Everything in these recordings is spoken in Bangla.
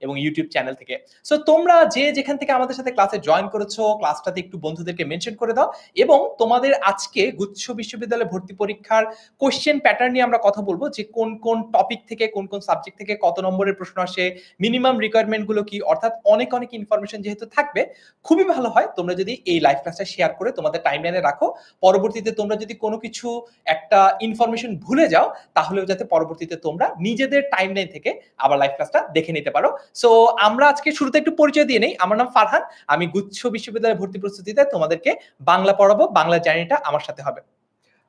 এবং ইউটিউব চ্যানেল থেকে। সো তোমরা যে যেখান থেকে আমাদের সাথে ক্লাসে জয়েন করেছো, ক্লাসটাতে একটু বন্ধুদেরকে মেনশন করে দাও। এবং তোমাদের আজকে গুচ্ছ বিশ্ববিদ্যালয়ে ভর্তি পরীক্ষার কোশ্চেন প্যাটার্ন নিয়ে আমরা কথা বলবো, যে কোন কোন টপিক থেকে, কোন কোন সাবজেক্ট থেকে কত নম্বরের প্রশ্ন আসে, মিনিমাম রিকোয়ারমেন্ট গুলো কি, অর্থাৎ অনেক অনেক ইনফরমেশন যেহেতু থাকবে, খুবই ভালো হয় তোমরা যদি এই লাইভ ক্লাসটা শেয়ার করে তোমাদের টাইমলাইনে রাখো। পরবর্তীতে তোমরা যদি কোনো কিছু একটা ইনফরমেশন ভুলে যাও, তাহলেও যাতে পরবর্তীতে তোমরা নিজেদের টাইমলাইন থেকে আবার লাইভ ক্লাসটা দেখে নিতে পারো। সো আমরা আজকে শুরুতে একটু পরিচয় দিয়ে নেই। আমার নাম ফারহান, আমি গুচ্ছ বিশ্ববিদ্যালয়ে ভর্তি প্রস্তুতিতে তোমাদেরকে বাংলা পড়াবো। বাংলা জার্নিটা আমার সাথে হবে।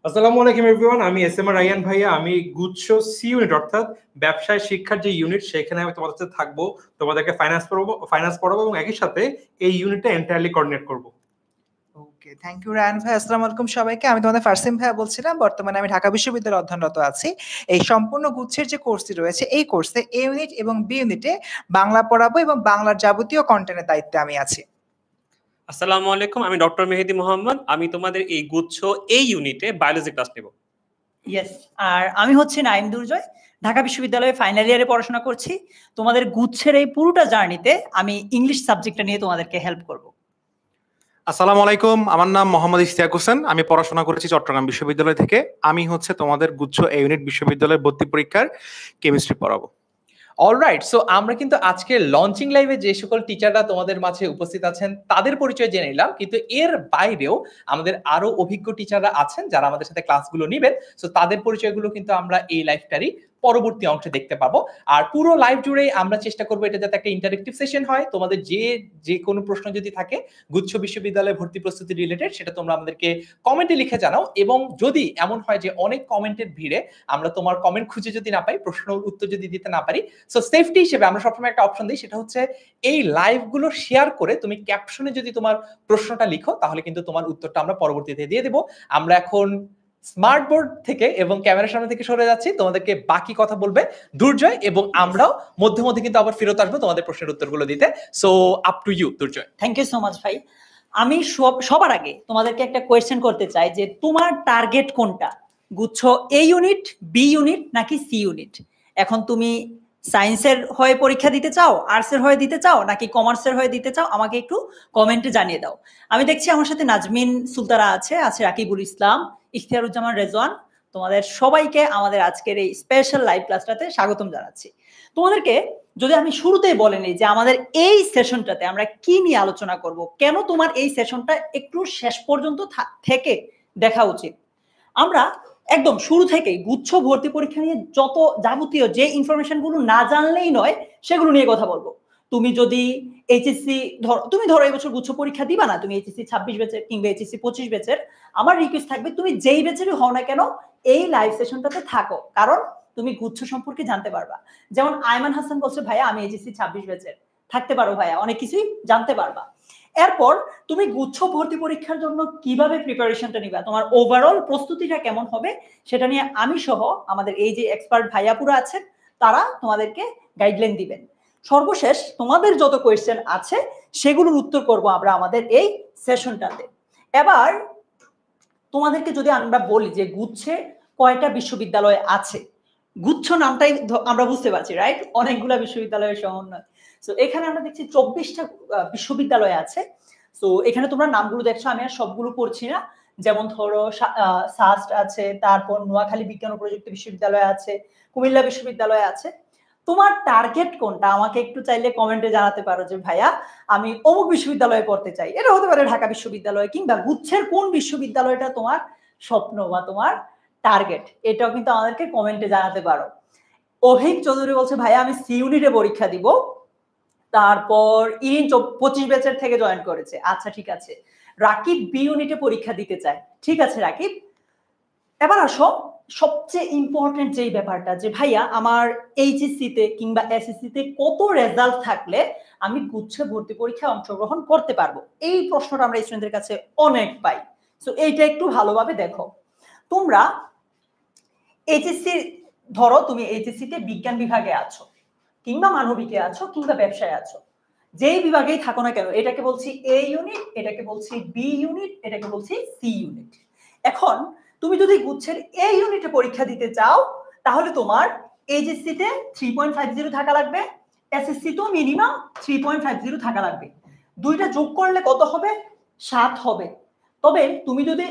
আসসালামু আলাইকুম এভরিওয়ান, আমি এসএমআর রায়ান ভাইয়া। আমি গুচ্ছ সি ইউনিট অর্থাৎ ব্যবসায় শিক্ষার যে ইউনিট, সেখানে আমি তোমাদের সাথে থাকবো, তোমাদেরকে ফাইন্যান্স পড়াবো এবং একই সাথে এই ইউনিটটা এন্টায়ারলি কোঅর্ডিনেট করবো। ওকে, থ্যাংক ইউ রায়ান ভাই। আসসালামু আলাইকুম সবাইকে। আমি তোমাদের ফারসিম ভাইয়া বলছিলাম। বর্তমানে আমি ঢাকা বিশ্ববিদ্যালয়ে অধ্যয়নরত আছি। এই সম্পূর্ণ গুচ্ছের যে কোর্সটি রয়েছে, এই কোর্সে এ ইউনিট এবং বি ইউনিটে বাংলা পড়াবো এবং বাংলার যাবতীয় কন্টেন্টের দায়িত্বে আমি আছি। আসসালামু আলাইকুম, আমি ডক্টর মেহেদি মোহাম্মদ। আমি তোমাদের এই গুচ্ছ এই ইউনিটে বায়োলজি ক্লাস নেব। ইয়েস, আর আমি হচ্ছে নাইম দুর্জয়, ঢাকা বিশ্ববিদ্যালয়ে ফাইনাল ইয়ারে পড়াশোনা করছি। তোমাদের গুচ্ছের এই পুরোটা জার্নিতে আমি ইংলিশ সাবজেক্টটা নিয়ে তোমাদেরকে হেল্প করব। আসসালামু আলাইকুম, আমার নাম মোহাম্মদ ইশতিয়াক হোসেন। আমি পড়াশোনা করেছি চট্টগ্রাম বিশ্ববিদ্যালয় থেকে। আমি হচ্ছে তোমাদের গুচ্ছ এ ইউনিট বিশ্ববিদ্যালয়ের ভর্তি পরীক্ষার কেমিস্ট্রি পড়াবো। অলরাইট, সো আমরা কিন্তু আজকে লঞ্চিং লাইভে যে সকল টিচাররা তোমাদের মাঝে উপস্থিত আছেন তাদের পরিচয় জেনে নিলাম, কিন্তু এর বাইরেও আমাদের আরো অভিজ্ঞ টিচাররা আছেন যারা আমাদের সাথে ক্লাসগুলো নেবেন। সো তাদের পরিচয়গুলো কিন্তু আমরা এই লাইভটারই পরবর্তী অংশে দেখতে পাবো। আর পুরো লাইভ জুড়েই আমরা চেষ্টা করবো এটা যাতে একটা ইন্টারেক্টিভ সেশন হয়। তোমাদের যে কোনো প্রশ্ন যদি থাকে গুচ্ছ বিশ্ববিদ্যালয়ে ভর্তি প্রস্তুতি রিলেটেড, সেটা তোমরা আমাদেরকে কমেন্টে লিখে জানাও। এবং যদি এমন হয় যে অনেক কমেন্টের ভিড়ে আমরা তোমার কমেন্ট খুঁজে যদি না পাই, প্রশ্নের উত্তর যদি দিতে না পারি, সো সেফটি হিসেবে আমরা সবসময় একটা অপশন দিই, সেটা হচ্ছে এই লাইভগুলো শেয়ার করে তুমি ক্যাপশনে যদি তোমার প্রশ্নটা লিখো, তাহলে কিন্তু তোমার উত্তরটা আমরা পরবর্তীতে দিয়ে দেবো। আমরা এখন স্মার্ট বোর্ড থেকে এবং ক্যামেরার সামনে থেকে সরে যাচ্ছি, তোমাদেরকে বাকি কথা বলবে দুর্জয়, এবং আমরাও মধ্যে মধ্যে কিন্তু আবার ফেরত আসবো তোমাদের প্রশ্নের উত্তরগুলো দিতে। So up to you Durjoy. Thank you so much ভাই। আমি সবার আগে তোমাদেরকে একটা কোয়েশ্চেন করতে চাই যে তোমার টার্গেট কোনটা, গুচ্ছ এ ইউনিট, বি ইউনিট নাকি সি ইউনিট? এখন তুমি সায়েন্সের হয়ে পরীক্ষা দিতে চাও, আর্টসের হয়ে দিতে চাও, নাকি কমার্সের হয়ে দিতে চাও? আমাকে একটু কমেন্টে জানিয়ে দাও। আমি দেখছি আমার সাথে নাজমিন সুলতানা আছে রাকিবুল ইসলাম, ইখতিয়ারুজ্জামান রেজওয়ান। তোমাদের সবাইকে আমাদের আজকের এই স্পেশাল লাইভ ক্লাসটাতে স্বাগতম জানাচ্ছি। তোমাদেরকে যদি আমি শুরুতেই বলে নিই যে আমাদের এই সেশনটাতে আমরা কি নিয়ে আলোচনা করব, কেন তোমার এই সেশনটা একটু শেষ পর্যন্ত থেকে দেখা উচিত। আমরা একদম শুরু থেকেই গুচ্ছ ভর্তি পরীক্ষা নিয়ে যত যাবতীয় যে ইনফরমেশনগুলো না জানলেই নয়, সেগুলো নিয়ে কথা বলবো। তুমি যদি এইচএসসি ধরো এই বছর গুচ্ছ পরীক্ষা দিবা না, তুমি এইচএসসি 26 ব্যাচের কিংবা এইচএসসি 25 ব্যাচের, আমার রিকোয়েস্ট থাকবে তুমি যেই ব্যাচেরই হও না কেন এই লাইভ সেশনটাতে থাকো, কারণ তুমি গুচ্ছ সম্পর্কে জানতে পারবা। যেমন আয়মান হাসান বলছে ভাইয়া আমি এইচএসসি 26 ব্যাচের, থাকতে পারো ভাইয়া, অনেক কিছুই জানতে পারবা। এরপর তুমি গুচ্ছ ভর্তি পরীক্ষার জন্য কিভাবে প্রিপারেশনটা নিবা, তোমার ওভারঅল প্রস্তুতিটা কেমন হবে, সেটা নিয়ে আমি সহ আমাদের এই যে এক্সপার্ট ভাইয়াপুরা আছেন তারা তোমাদেরকে গাইডলাইন দিবেন। সর্বশেষ তোমাদের যত কোয়েশ্চেন আছে সেগুলোর উত্তর করব আমরা আমাদের এই সেশনটাতে। এবার তোমাদেরকে যদি আমরা বলি যে গুচ্ছে কয়টা বিশ্ববিদ্যালয় আছে, গুচ্ছ নামটাই আমরা বুঝতে পারছি, রাইট? অনেকগুলা বিশ্ববিদ্যালয়ের সমন্বয়। সো এখানে আমরা দেখছি 24টা বিশ্ববিদ্যালয় আছে। সো এখানে তোমরা নামগুলো দেখছো, আমি আর সবগুলো পড়ছি না। যেমন ধরো সাস্ট আছে, তারপর নোয়াখালী বিজ্ঞান ও প্রযুক্তি বিশ্ববিদ্যালয় আছে, কুমিল্লা বিশ্ববিদ্যালয় আছে। তোমার টার্গেট কোনটা আমাকে একটু চাইলে কমেন্টে জানাতে পারো যে ভাইয়া আমি অমুক বিশ্ববিদ্যালয়ে পড়তে চাই। এটা হতে পারে ঢাকা বিশ্ববিদ্যালয়, কিংবা গুচ্ছের কোন বিশ্ববিদ্যালয়টা তোমার স্বপ্ন বা তোমার টার্গেট, এটাও কিন্তু আমাদেরকে কমেন্টে জানাতে পারো। অভিক চৌধুরী বলছে ভাইয়া আমি সি ইউনিটে পরীক্ষা দিব, তারপর ইরিন 25 ব্যাচের থেকে জয়েন করেছে। আচ্ছা ঠিক আছে। রাকিব বি ইউনিটে পরীক্ষা দিতে চায়, ঠিক আছে রাকিব। এবার আসো সবচেয়ে ইম্পর্টেন্ট যেই ব্যাপারটা, যে ভাইয়া আমার এইচএসসি তে কিংবা এসএসসি তে কত রেজাল্ট থাকলে আমি গুচ্ছ ভর্তি পরীক্ষায় অংশগ্রহণ করতে পারবো। এই প্রশ্নটা আমরা স্টুডেন্টদের কাছে অনেক পাই। সো এইটা একটু ভালোভাবে দেখো। তোমরা এইচএসসি ধরো তুমি এইচএসসি তে বিজ্ঞান বিভাগে আছো, কিংবা মানবিকে আছো, কিংবা ব্যবসায় আছো, যেই বিভাগেই থাকো না কেন, এটাকে বলছি এ ইউনিট, এটাকে বলছি বি ইউনিট, এটাকে বলছি সি ইউনিট। এখন তুমি যদি গুচ্ছের এ ইউনিটে পরীক্ষা দিতে চাও, তাহলে তোমার এইচএসসি তে 3.50 থাকা লাগবে, এসএসসি তো মিনিমাম 3.50 থাকা লাগবে। দুইটা যোগ করলে কত হবে? 7 হবে। তবে তুমি যদি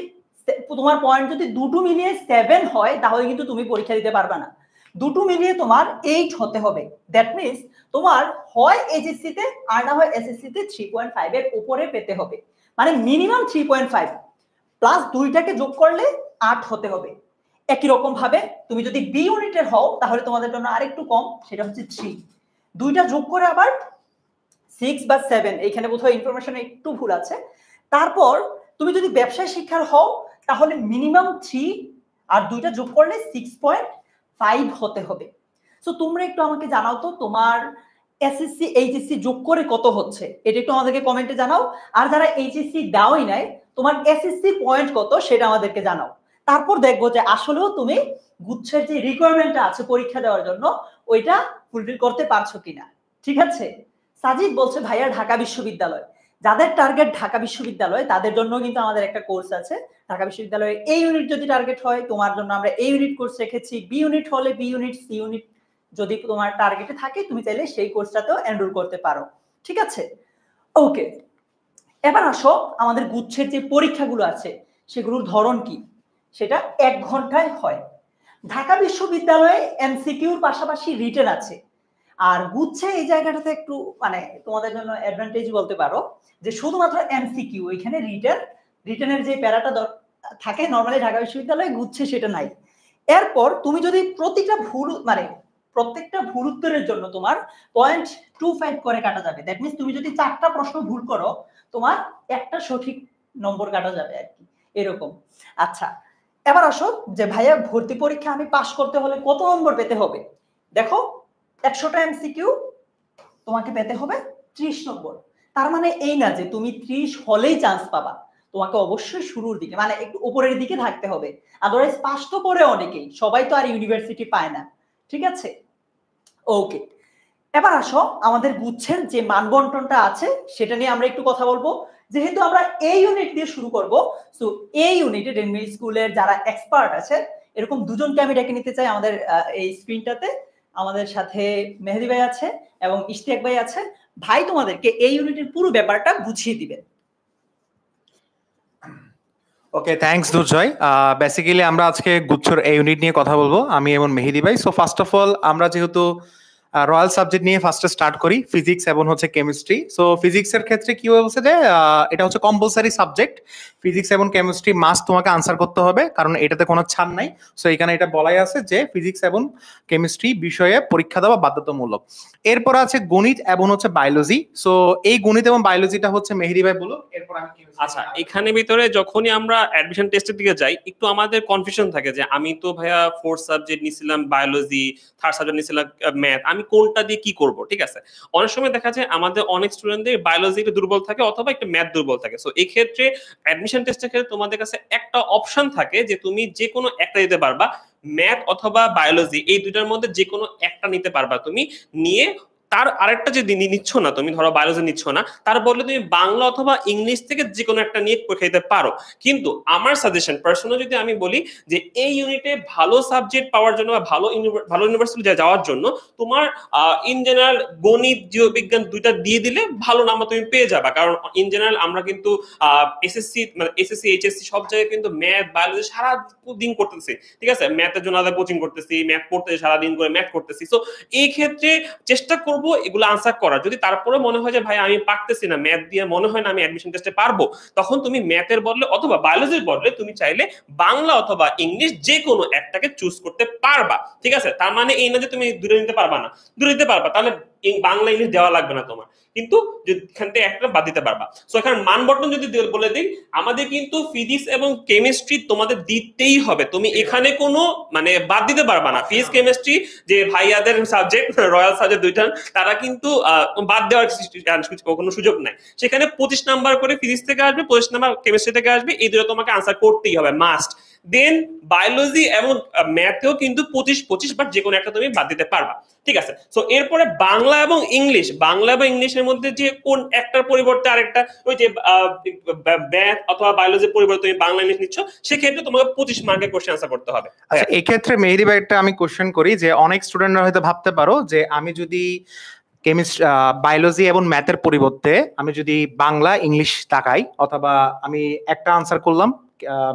তোমার পয়েন্ট যদি দুটো মিলিয়ে 7 হয় তাহলে কিন্তু তুমি পরীক্ষা দিতে পারবে না। দুটো মিলিয়ে তোমার 8 হতে হবে। দ্যাট মিন্স তোমার হয় এইচএসসি তে আর না হয় এসএসসি তে 3.5 এর উপরে পেতে হবে, মানে মিনিমাম 3.5 প্লাস দুইটাকে যোগ করলে 8 হতে হবে। একই রকম ভাবে তুমি যদি বি ইউনিটের হও তাহলে তোমাদের জন্য আরেকটু কম, সেটা হচ্ছে 3। দুইটা যোগ করে আবার 6 বা 7, এইখানে বোধহয় ইনফরমেশন একটু ভুল আছে। তারপর তুমি যদি ব্যবসায় শিক্ষার হও তাহলে মিনিমাম 3 আর দুইটা যোগ করলে 6.5 হতে হবে। সো তোমরা একটু আমাকে জানাও তো তোমার এসএসসি এইচএসসি যোগ করে কত হচ্ছে, এটা একটু আমাদেরকে কমেন্টে জানাও। আর যারা এইচএসসি দাওই নাই তোমার এসএসসি পয়েন্ট কত সেটা আমাদেরকে জানাও। তারপর দেখবো যে আসলেও তুমি গুচ্ছের যে রিকোয়ারমেন্টটা আছে পরীক্ষা দেওয়ার জন্য ওইটা ফুলফিল করতে পারছো কিনা। ঠিক আছে? সাজিদ বলছে ভাইয়া ঢাকা বিশ্ববিদ্যালয়, যাদের টার্গেট ঢাকা বিশ্ববিদ্যালয় তাদের জন্য কিন্তু আমাদের একটা কোর্স আছে ঢাকা বিশ্ববিদ্যালয়ে। এই ইউনিট যদি টার্গেট হয় তোমার জন্য আমরা এই ইউনিট কোর্স রেখেছি, বি ইউনিট হলে বি ইউনিট, সি ইউনিট যদি তোমার টার্গেটে থাকে তুমি চাইলে সেই কোর্সটাতেও এনরোল করতে পারো। ঠিক আছে? ওকে, এবার আসো আমাদের গুচ্ছের যে পরীক্ষাগুলো আছে সেগুলোর ধরন কি। সেটা 1 ঘন্টায় হয়। ঢাকা বিশ্ববিদ্যালয়ে এমসিকিউর পাশাপাশি রিটেন আছে। আর গুচ্ছে এই জায়গাটাতে একটু মানে তোমাদের জন্য অ্যাডভান্টেজ বলতে পারো যে শুধুমাত্র এমসিকিউ, এখানে রিটেনের যে প্যারাটা থাকে নরমালি ঢাকা বিশ্ববিদ্যালয়ে গুচ্ছে সেটা নাই। এরপর তুমি যদি প্রত্যেকটা ভুল উত্তরের জন্য তোমার 0.25 করে কাটা যাবে। দ্যাট মিন্স তুমি যদি 4টা প্রশ্ন ভুল করো তোমার একটা সঠিক নম্বর কাটা যাবে আর কি, এরকম। আচ্ছা, এবার আসো যে ভাইয়া ভর্তি পরীক্ষা আমি পাস করতে হলে কত নম্বর পেতে হবে। দেখো 100টা এমসিকিউ তোমাকে পেতে হবে 30 নম্বর। তার মানে এই না যে তুমি 30 হলেই চান্স পাবা, তোমাকে অবশ্যই শুরুর দিকে মানে একটু উপরের দিকে থাকতে হবে। আদারওয়াইজ পাস তো করে অনেকেই, সবাই তো আর ইউনিভার্সিটি পায় না। ঠিক আছে? ওকে, এবার আসো আমাদের গুচ্ছের যে মানবন্টনটা আছে সেটা নিয়ে আমরা একটু কথা বলবো। যেহেতু আমরা এই ইউনিট দিয়ে শুরু করব, সো এই ইউনিটে ডেনমিল স্কুলের যারা এক্সপার্ট আছে এরকম দুজনকে আমি ডেকে নিতে চাই আমাদের এই স্ক্রিনটাতে। আমাদের সাথে মেহেদি ভাই আছে এবং ইশতিয়াক ভাই আছে। ভাই তোমাদেরকে এই ইউনিটের পুরো ব্যাপারটা বুঝিয়ে দিবেন। ওকে, থ্যাঙ্কস দুর্জয়। বেসিক্যালি আমরা আজকে গুচ্ছর এই ইউনিট নিয়ে কথা বলবো, আমি এবং মেহেদি ভাই। সো ফার্স্ট অফ অল আমরা যেহেতু রয়্যাল সাবজেক্ট নিয়ে ফার্স্টে স্টার্ট করি, ফিজিক্স এবং হচ্ছে কেমিস্ট্রি। সো ফিজিক্সের ক্ষেত্রে কি বলছে যে এটা হচ্ছে কম্পালসারি সাবজেক্ট, ফিজিক্স এবং কেমিস্ট্রি মাস্ট তোমাকে আনসার করতে হবে, কারণ এটাতে কোনো ছাড় নাই। সো এখানে এটা বলাই আছে যে ফিজিক্স এবং কেমিস্ট্রি বিষয়ে পরীক্ষা দেওয়া বাধ্যতামূলক। এরপর আছে গণিত এবং হচ্ছে বায়োলজি। সো এই গণিত এবং বায়োলজিটা হচ্ছে মেহেদি ভাই বলো, এরপর আমি। আচ্ছা, এখানে ভিতরে যখনই আমরা অ্যাডমিশন টেস্টের দিকে যাই একটু আমাদের কনফিউশন থাকে যে আমি তো ভাইয়া 4 সাবজেক্ট নিছিলাম, বায়োলজি, 3rd সাবজেক্ট নিছিলাম ম্যাথ, আমি কোনটা দিয়ে কি করব। ঠিক আছে, অনেক সময় দেখা যায় আমাদের অনেক স্টুডেন্টদের বায়োলজি একটু দুর্বল থাকে অথবা একটা ম্যাথ দুর্বল থাকে। সো এই ক্ষেত্রে অ্যাডমিশন টেস্টের ক্ষেত্রে তোমাদের কাছে একটা অপশন থাকে যে তুমি যে কোনো একটা দিতে পারবা, ম্যাথ অথবা বায়োলজি, এই দুটার মধ্যে যে কোনো একটা নিতে পারবা তুমি। নিয়ে তার আরেকটা যে নিচ্ছ না, তুমি ধরো বায়োলজি নিচ্ছ না, তার বদলে তুমি বাংলা অথবা ইংলিশ থেকে যে কোনো একটা নিয়ে পরীক্ষা দিতে পারো। কিন্তু আমার সাজেশন পার্সোনাল যদি আমি বলি যে এই ইউনিটে ভালো সাবজেক্ট পাওয়ার জন্য বা ভালো ইউনিভার্সিটি যাওয়ার জন্য তোমার ইন জেনারেল গণিত জীববিজ্ঞান দুইটা দিয়ে দিলে ভালো নাম্বার তুমি পেয়ে যাবা। কারণ ইন জেনারেল আমরা কিন্তু এসএসসি এইচএসসি সব জায়গায় কিন্তু ম্যাথ বায়োলজি সারা দিন করতেছি। ঠিক আছে, ম্যাথের জন্য আলাদা কোচিং করতেছি, ম্যাথ পড়তেছি সারাদিন করে ম্যাথ করতেছি। সো এই ক্ষেত্রে চেষ্টা করব এগুলো আনসার করার। যদি তারপরে মনে হয় যে ভাই আমি পারতেছি না, ম্যাথ দিয়ে মনে হয় না আমি অ্যাডমিশন টেস্টে পারবো, তখন তুমি ম্যাথের বদলে অথবা বায়োলজির বদলে তুমি চাইলে বাংলা অথবা ইংলিশ যে কোনো একটাকে চুজ করতে পারবা। ঠিক আছে, তার মানে এই না যে তুমি দূরে নিতে পারবা না, দূরে নিতে পারবা, তাহলে বাংলা ইংলিশ দেওয়া লাগবে না তোমার, কিন্তু এখান থেকে একটা বাদ দিতে পারবা। সো এখানে মানবন্টন যদি বলে দিই, আমাদের কিন্তু ফিজিক্স এবং কেমিস্ট্রি তোমাদের দিতেই হবে, তুমি এখানে কোনো মানে বাদ দিতে পারবা না। ফিজিক্স কেমিস্ট্রি যে ভাইয়াদের সাবজেক্ট, রয়্যাল সাবজেক্ট দুইটা, তারা কিন্তু বাদ দেওয়ার কোনো সুযোগ নাই। সেখানে 25 নাম্বার করে ফিজিক্স থেকে আসবে, 25 নাম্বার কেমিস্ট্রি থেকে আসবে, এই দুটো তোমাকে আনসার করতেই হবে মাস্ট। দেন বায়োলজি এবং ম্যাথেও কিন্তু 25 বাট যে কোনো একটা তুমি বাদ দিতে পারবা। ঠিক আছে, সো এরপরে বাংলা এবং ইংলিশ, বাংলা এবং ইংলিশের মধ্যে যে কোন একটার পরিবর্তে আরেকটা, ওই যে ম্যাথ অথবা বায়োলজির পরিবর্তে তুমি বাংলা ইংলিশ নিচ্ছ, সেক্ষেত্রে তোমাকে 25 মার্কের কোশ্চেন আনসার করতে হবে। আচ্ছা, এই ক্ষেত্রে মেহেদি ভাই একটা আমি কোশ্চেন করি যে অনেক স্টুডেন্টরা হয়তো ভাবতে পারো যে আমি যদি কেমিস্ট্রি, বায়োলজি এবং ম্যাথের পরিবর্তে আমি যদি বাংলা ইংলিশ তাকাই, অথবা আমি একটা আনসার করলাম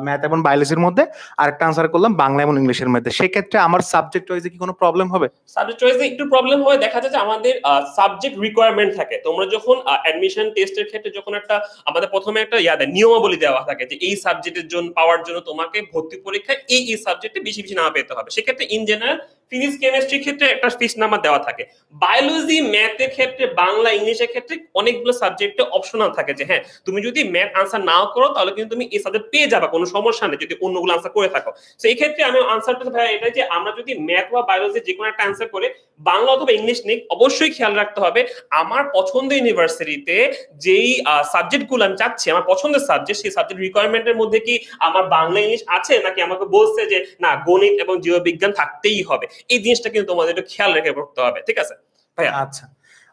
ম্যাথ এবং বায়োলজির মধ্যে, আর একটা আনসার করলাম বাংলা এবং ইংলিশের মধ্যে, সেক্ষেত্রে আমার সাবজেক্ট ওয়াইজে কি কোনো প্রবলেম হবে? সাবজেক্ট ওয়াইজে একটু প্রবলেম হয়, দেখা যায় যে আমাদের সাবজেক্ট রিকোয়ারমেন্ট থাকে। তোমরা যখন অ্যাডমিশন টেস্টের ক্ষেত্রে যখন একটা আমাদের প্রথমে একটা নিয়মাবলী দেওয়া থাকে যে এই সাবজেক্টের জন্য পাওয়ার জন্য তোমাকে ভর্তি পরীক্ষায় এই সাবজেক্টে বেশি বেশি নাম্বার পেতে হবে। সেক্ষেত্রে ইন জেনারেল ফিজিক্স কেমিস্ট্রির ক্ষেত্রে একটা ফিক্সড নাম্বার দেওয়া থাকে। বায়োলজি ম্যাথের ক্ষেত্রে, বাংলা ইংলিশের ক্ষেত্রে অনেকগুলো সাবজেক্টে অপশনাল থাকে যে হ্যাঁ তুমি যদি ম্যাথ আনসার নাও করো তাহলে কিন্তু তুমি এই সাবজেক্ট পেয়ে যাবে, কোনো সমস্যা নেই যদি অন্যগুলো আনসার করে থাকো। তো এই ক্ষেত্রে আমি আনসারটা ভাই এটাই যে আমরা যদি ম্যাথ বা বায়োলজি যে কোনো একটা আনসার করে বাংলা অথবা ইংলিশ নিই, অবশ্যই খেয়াল রাখতে হবে আমার পছন্দের ইউনিভার্সিটিতে যেই সাবজেক্টগুলো আমি চাচ্ছি, আমার পছন্দের সাবজেক্ট, সেই সাবজেক্ট রিকোয়ারমেন্টের মধ্যে কি আমার বাংলা ইংলিশ আছে, নাকি আমাকে বলছে যে না গণিত এবং জীববিজ্ঞান থাকতেই হবে। এই জিনিসটা কিন্তু তোমাদের একটু খেয়াল রেখে পড়তে হবে, ঠিক আছে ভাইয়া? আচ্ছা,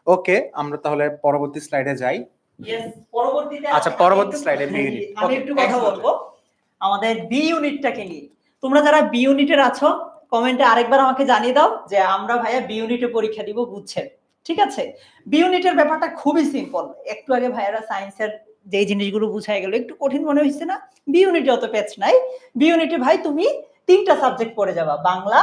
ওকে, আমরা তাহলে পরবর্তী স্লাইডে যাই। পরবর্তীতে আচ্ছা, পরবর্তী স্লাইডে বি ইউনিট। আমি একটু কথা বলবো আমাদের বি ইউনিটটাকে নিয়ে। তোমরা যারা বি ইউনিটের আছো কমেন্টে আরেকবার আমাকে জানিয়ে দাও যে আমরা ভাইয়া বি ইউনিটে পরীক্ষা দিব গুচ্ছের, ঠিক আছে? বি ইউনিটের ব্যাপারটা খুবই সিম্পল। একটু আগে ভাইয়ারা সায়েন্সের যে জিনিসগুলো বুঝাই গেল, একটু কঠিন মনে হচ্ছে না? বি ইউনিটে অত প্যাচ নাই। বি ইউনিটে ভাই তুমি 3টা সাবজেক্ট পড়ে যাবা, বাংলা,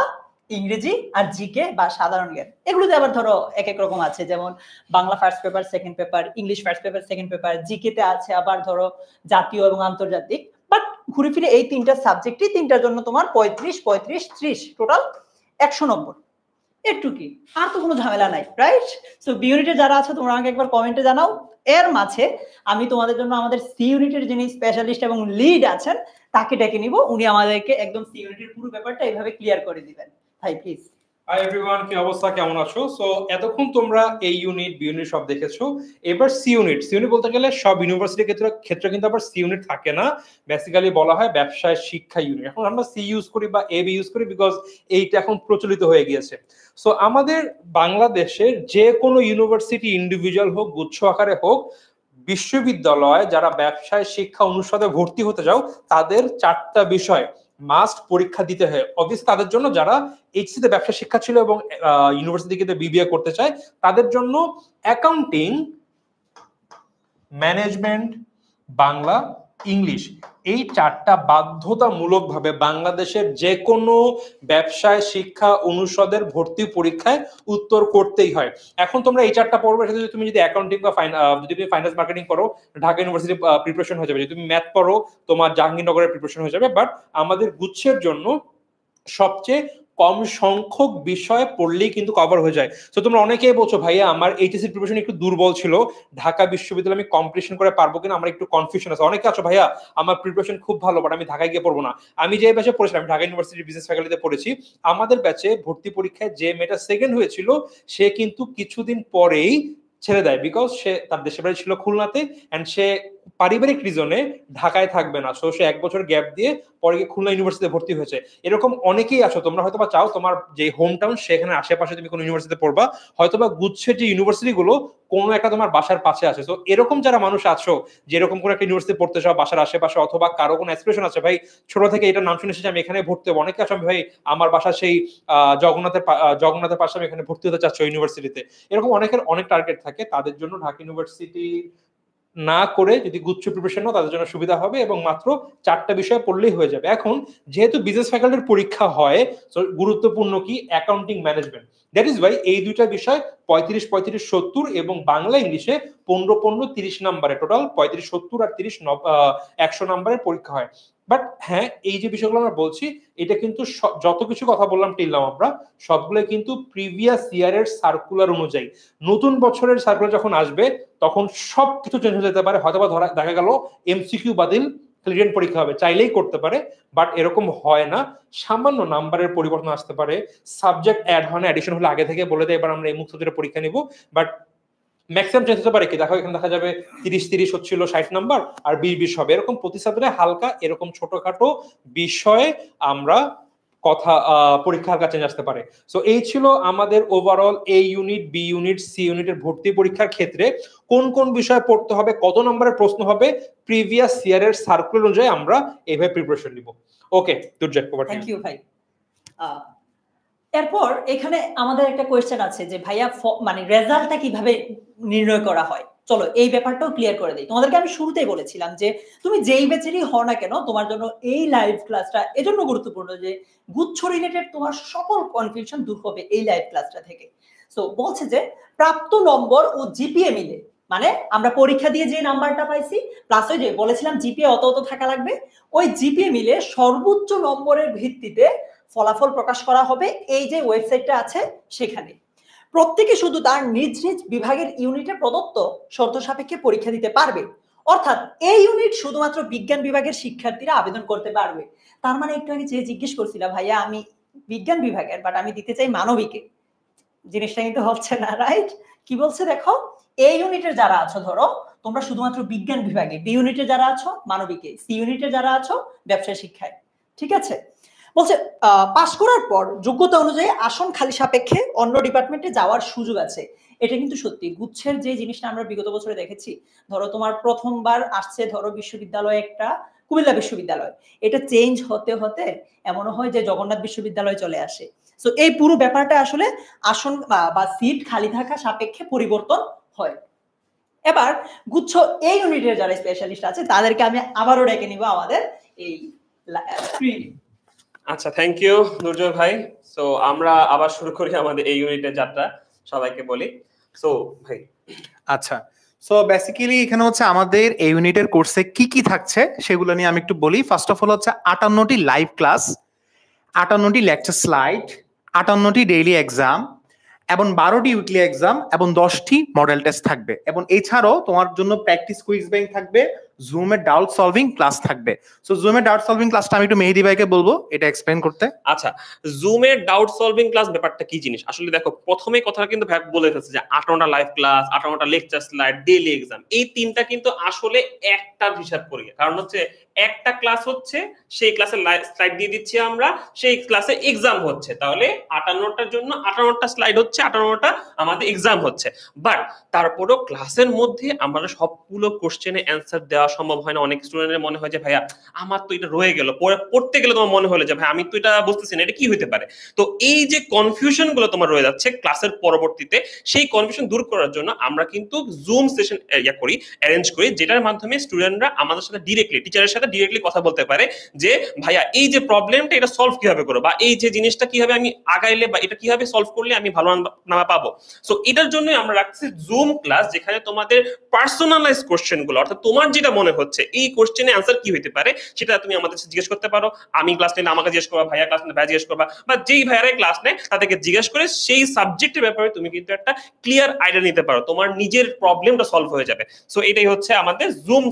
ইংরেজি আর জিকে বা সাধারণ জ্ঞান। এগুলোতে আবার ধরো এক এক রকম আছে, যেমন Bangla first paper second paper, English first paper second paper, GK তে আছে আবার ধরো জাতীয় এবং আন্তর্জাতিক। বাট ঘুরে ফিরে এই 3টা সাবজেক্টই 3টার জন্য তোমার 35, 35, 30 টোটাল 100 নম্বর। একটু কি আর তো কোনো ঝামেলা নাই, রাইট? সো বি ইউনিটে যারা আছে তোমরা আমাকে একবার কমেন্টে জানাও। এর মাঝে আমি তোমাদের জন্য আমাদের সি ইউনিটের যিনি স্পেশালিস্ট এবং লিড আছেন তাকে ডেকে নিব, উনি আমাদেরকে একদম সি ইউনিটের পুরো ব্যাপারটা এইভাবে ক্লিয়ার করে দিবেন। ভাই প্লিজ। হাই এভরিওয়ান, কি অবস্থা, কেমন আছো? সো এতক্ষণ তোমরা এই ইউনিট বি ইউনিট সব দেখেছো। এবার সি ইউনিট। সি ইউনিট বলতে গেলে সব ইউনিভার্সিটির ক্ষেত্রে কিন্তু আবার সি ইউনিট থাকে না, বেসিক্যালি বলা হয় ব্যবসায় শিক্ষা ইউনিট। এখন আমরা সি ইউজ করি বা এ বি ইউজ করি বিকজ এইটা এখন প্রচলিত হয়ে গিয়েছে। সো আমাদের বাংলাদেশের যে কোনো ইউনিভার্সিটি, ইন্ডিভিজুয়াল হোক, গুচ্ছ আকারে হোক, বিশ্ববিদ্যালয় যারা ব্যবসায় শিক্ষা অনুষদে ভর্তি হতে যাও তাদের 4টা বিষয় মাস্ট পরীক্ষা দিতে হয়। অবভিয়াসলি তাদের জন্য যারা এইচসি তে ব্যবসা শিক্ষা ছিল এবং ইউনিভার্সিটি থেকে বিবিএ করতে চায় তাদের জন্য অ্যাকাউন্টিং, ম্যানেজমেন্ট, বাংলা, ইংলিশ, এই 4টা বাধ্যতামূলকভাবে বাংলাদেশের যে কোনো ব্যবসায় শিক্ষা অনুষদের ভর্তি পরীক্ষায় উত্তর করতেই হয়। এখন তোমরা এই 4টা পড়বে, সেটা তুমি যদি অ্যাকাউন্টিং বা যদি তুমি ফাইন্যান্স মার্কেটিং করো ঢাকা ইউনিভার্সিটি প্রিপারেশন হয়ে যাবে, যদি তুমি ম্যাথ পড়ো তোমার জাহাঙ্গীরনগরের প্রিপারেশন হয়ে যাবে। বাট আমাদের গুচ্ছের জন্য সবচেয়ে কম সংখ্যক বিষয় পড়লেই কিন্তু কভার হয়ে যায়। তো তোমরা অনেকেই বলছো ভাইয়া আমার এইচএসসি প্রিপারেশন একটু দুর্বল ছিল, ঢাকা বিশ্ববিদ্যালয়ে আমি কম্পিটিশন করে পারবো কিনা, আমার একটু কনফিউশন আছে। অনেকে আছো ভাইয়া আমার প্রিপারেশন খুব ভালো বাট আমি ঢাকায় গিয়ে পড়বো না। আমি যে ব্যাচে পড়েছিলাম, ঢাকা ইউনিভার্সিটির বিজনেস ফ্যাকাল্টিতে পড়েছি, আমাদের ব্যাচে ভর্তি পরীক্ষায় যে মেয়েটা সেকেন্ড হয়েছিল সে কিন্তু কিছুদিন পরেই ছেড়ে দেয়, বিকজ সে তার দেশের বাড়ি ছিল খুলনাতে এন্ড সে পারিবারিক রিজনে ঢাকায় থাকবে না। সো সে 1 বছর গ্যাপ দিয়ে পরে খুলনা ইউনিভার্সিটিতে ভর্তি হয়েছে। এরকম অনেকেই আছো, তোমরা হয়তোবা চাও তোমার যে হোম টাউন সেখানে আশেপাশে তুমি কোনো ইউনিভার্সিটিতে পড়বা, হয়তোবা গুচ্ছের যে ইউনিভার্সিটি গুলো কোনো একটা তোমার বাসার পাশে আছে। তো এরকম যারা মানুষ আছো যে এরকম কোনো একটা ইউনিভার্সিটি পড়তে চাও বাসার আশেপাশে, অথবা কারো কোনো অ্যাসপিরেশন আছে ভাই ছোট থেকে এটার নাম শুনেছি যে আমি এখানে ভর্তি হবো, অনেকে আছো ভাই আমার বাসা সেই জগন্নাথের পাশে আমি এখানে ভর্তি হতে চাচ্ছি ইউনিভার্সিটিতে, এরকম অনেকের অনেক টার্গেট থাকে। তাদের জন্য ঢাকা ইউনিভার্সিটি না করে যদি গুচ্ছ প্রিপারেশন নাও তাদের জন্য সুবিধা হবে এবং মাত্র 4টা বিষয় পড়লেই হয়ে যাবে। এখন যেহেতু বিজনেস ফ্যাকাল্টির পরীক্ষা হয়, গুরুত্বপূর্ণ কি accounting, management. That is Y এই 2টা বিষয় 35, 35, 70 এবং বাংলা ইংলিশে 15, 15, 30 নম্বরে, টোটাল 35, 70 আর 30 100 নম্বরের পরীক্ষা হয়। বাট হ্যাঁ, এই যে বিষয়গুলো আমরা বলছি এটা কিন্তু যত কিছু কথা বললাম টিললাম আমরা সবগুলো কিন্তু প্রিভিয়াস ইয়ারের সার্কুলার অনুযায়ী। নতুন বছরের সার্কুলার যখন আসবে তখন সবকিছু চেঞ্জ হয়ে যেতে পারে, হয়তোবা দেখা গেল এমসিকিউ বাতিল, রিটেন পরীক্ষা হবে, চাইলেই করতে পারে, বাট এরকম হয় না। সামান্য নাম্বারের পরিবর্তন আসতে পারে, সাবজেক্ট অ্যাড হয় না, এডিশন হলে আগে থেকে বলে দেয় এবার আমরা এই মুখ সাবজেক্টের পরীক্ষা নিব, বাট ম্যাক্সিমাম চেঞ্জ হতে পারে। কি দেখো এখানে দেখা যাবে 30 হচ্ছিল 60 নাম্বার আর 20 হবে, এরকম প্রতি সাবজেক্টে হালকা এরকম ছোটখাটো বিষয়ে আমরা কথা পরীক্ষা হালকা চেঞ্জ আসতে পারে। সো এই ছিল আমাদের ওভারঅল এ ইউনিট, বি ইউনিট, সি ইউনিটের ভর্তি পরীক্ষার ক্ষেত্রে কোন কোন বিষয় পড়তে হবে, কত নম্বরের প্রশ্ন হবে, প্রিভিয়াস ইয়ারের সার্কুলার অনুযায়ী আমরা এইভাবে প্রিপারেশন নিব। Okay Durjoy, over to you. Thank you ভাই। এরপর এখানে আমাদের একটা কোয়েশ্চেন আছে যে ভাইয়া মানে রেজাল্টটা কিভাবে নির্ণয় করা হয়। চলো এই ব্যাপারটাও ক্লিয়ার করে দিই। তোমাদেরকে আমি শুরুতেই বলেছিলাম যে তুমি যেই ব্যাচেরই হও না কেন, তোমার জন্য এই লাইভ ক্লাসটা এজন্য গুরুত্বপূর্ণ যে গুচ্ছ রিলেটেড তোমার সকল কনফিউশন দূর হবে এই লাইভ ক্লাসটা থেকে। সো বলছে যে প্রাপ্ত নম্বর ও জিপিএ মিলে, মানে আমরা পরীক্ষা দিয়ে যে নাম্বারটা পাইছি প্লাস ওই যে বলেছিলাম জিপিএ অত থাকা লাগবে, ওই জিপিএ মিলে সর্বোচ্চ নম্বরের ভিত্তিতে ফলাফল প্রকাশ করা হবে এই যে ওয়েবসাইটটা আছে সেখানে। প্রত্যেকে শুধু তার নিজ নিজ বিভাগের ইউনিটে প্রদত্ত শর্ত সাপেক্ষে পরীক্ষা দিতে পারবে। অর্থাৎ এই ইউনিট শুধুমাত্র বিজ্ঞান বিভাগের শিক্ষার্থীরা আবেদন করতে পারবে। তার মানে একটু আগে যে জিজ্ঞেস করছিলাম ভাইয়া আমি বিজ্ঞান বিভাগের বাট আমি দিতে চাই মানবিকে, জিনিসটা কিন্তু হচ্ছে না, রাইট? কি বলছে দেখো, এই ইউনিটের যারা আছো ধরো তোমরা শুধুমাত্র বিজ্ঞান বিভাগে, বি ইউনিটে যারা আছো মানবিকে, সি ইউনিটে যারা আছো ব্যবসায় শিক্ষায়, ঠিক আছে? বলছে পাশ করার পর যোগ্যতা অনুযায়ী আসন খালি সাপেক্ষে অন্য ডিপার্টমেন্টে যাওয়ার সুযোগ আছে। এটা কিন্তু সত্যি গুচ্ছের যে জিনিসটা আমরা বিগত বছরে দেখেছি, ধরো তোমার প্রথমবার আসছে ধরো বিশ্ববিদ্যালয় একটা কুমিল্লা বিশ্ববিদ্যালয়, এটা চেঞ্জ হতে হতে এমনও হয় যে জগন্নাথ বিশ্ববিদ্যালয় চলে আসে। সো এই পুরো ব্যাপারটা আসলে আসন বা সিট খালি থাকা সাপেক্ষে পরিবর্তন হয়। এবার গুচ্ছ এই ইউনিটের যারা স্পেশালিস্ট আছে তাদেরকে আমি আবারও ডেকে নিব আমাদের এই স্ক্রিনে। আচ্ছা, থ্যাংক ইউ দুর্জয় ভাই। সো আমরা আবার শুরু করি আমাদের এই ইউনিটের যাত্রা, সবাইকে বলি। সো ভাই আচ্ছা, সো বেসিক্যালি এখানে হচ্ছে আমাদের এই ইউনিটের কোর্সে কি কি থাকছে সেগুলো নিয়ে আমি একটু বলি। ফার্স্ট অফ অল হচ্ছে 58টি লাইভ ক্লাস, 58টি লেকচার স্লাইড, 58টি ডেইলি এক্সাম এবং 12টি উইকলি এক্সাম এবং 10টি মডেল টেস্ট থাকবে। এবং এছাড়াও তোমার জন্য প্র্যাকটিস কুইজ ব্যাংক থাকবে, জুমের ডাউট সলভিং ক্লাস থাকবে। সো জুমের ডাউট সলভিং ক্লাসটা আমি একটু মেহেদি ভাইকে বলবো এটা এক্সপ্লেইন করতে। আচ্ছা, জুমের ডাউট সলভিং ক্লাস ব্যাপারটা কি জিনিস? আসলে দেখো প্রথমে কথাটা কিন্তু ভাই বলে ফেলছে যে 58টা লাইভ ক্লাস, 58টা লেকচার স্লাইড, ডেইলি এক্সাম, এই তিনটা কিন্তু আসলে একটা হিসাব করি। কারণ হচ্ছে একটা ক্লাস হচ্ছে সেই ক্লাসে স্লাইড দিয়ে দিচ্ছি আমরা, সেই ক্লাসে এক্সাম হচ্ছে, তাহলে 58টার জন্য 58টা স্লাইড হচ্ছে, 58টা আমাদের এক্সাম হচ্ছে। বাট তারপরেও ক্লাসের মধ্যে আমরা সবগুলো কোশ্চেনে অ্যান্সার দেওয়া সম্ভব হয় না। অনেক স্টুডেন্টের মনে হয় যে ভাইয়া আমার তো এটা রয়ে গেল, পড়তে গেলে তোমার মনে হলো যে ভাই আমি তো এটা বুঝতেছি না, এটা কি হতে পারে। তো এই যে কনফিউশন গুলো তোমার রয়ে যাচ্ছে ক্লাসের পরবর্তীতে, সেই কনফিউশন দূর করার জন্য আমরা কিন্তু জুম সেশন অ্যারেঞ্জ করি, যেটার মাধ্যমে স্টুডেন্টরা আমাদের সাথে ডিরেক্টলি, টিচারের সাথে ডিরেক্টলি কথা বলতে পারে যে ভাইয়া এই যে প্রবলেমটা এটা সলভ কিভাবে করবো, বা এই যে জিনিসটা কিভাবে আমি আগাইলে বা এটা কিভাবে সলভ করলে আমি ভালো নাম্বার পাবো। সো এটার জন্য আমরা রাখছি জুম ক্লাস, যেখানে তোমাদের পার্সোনালাইজ কোশ্চেন গুলো, অর্থাৎ তোমার যেটা মনে হচ্ছে এই কোশ্চেনে অ্যান্সার কি হতে পারে সেটা তুমি আমাদের জিজ্ঞেস করতে পারো। আমি ক্লাস নিলে আমাকে জিজ্ঞেস করবা, ভাইয়া ক্লাস নিলে ভাইয়া জিজ্ঞেস করবা, বা যেই ভাইয়ারাই ক্লাস নেয় তাদেরকে জিজ্ঞেস করে সেই সাবজেক্টের ব্যাপারে তুমি কিন্তু একটা ক্লিয়ার আইডিয়া নিতে পারো, তোমার নিজের প্রবলেমটা সলভ হয়ে যাবে। সো এটাই হচ্ছে আমাদের জুম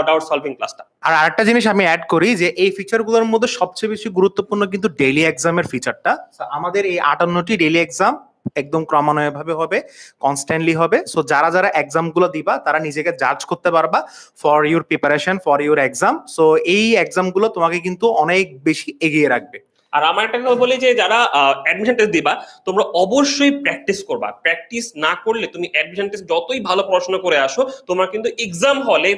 ডাউট সলভিং ক্লাসটা। আর আরেকটা জিনিস আমি অ্যাড করি যে এই ফিচারগুলোর মধ্যে সবচেয়ে বেশি গুরুত্বপূর্ণ কিন্তু ডেইলি এক্সামের ফিচারটা। আমাদের এই 58টি ডেইলি এক্সাম একদম ক্রমান্বয়ভাবে হবে, কনস্ট্যান্টলি হবে। সো যারা যারা এক্সাম গুলো দিবা তারা নিজেকে জাজ করতে পারবা for your preparation for your exam. So এই এক্সাম গুলো তোমাকে কিন্তু অনেক বেশি এগিয়ে রাখবে। আর আমার একটা কথা বলি যে যারা অ্যাডমিশন টেস্ট দিবা তোমরা অবশ্যই প্র্যাকটিস করবা। প্র্যাকটিস না করলে তুমি অ্যাডমিশন টেস্ট যতই ভালো পড়াশোনা করে আসো, তোমার কিন্তু এক্সাম হলে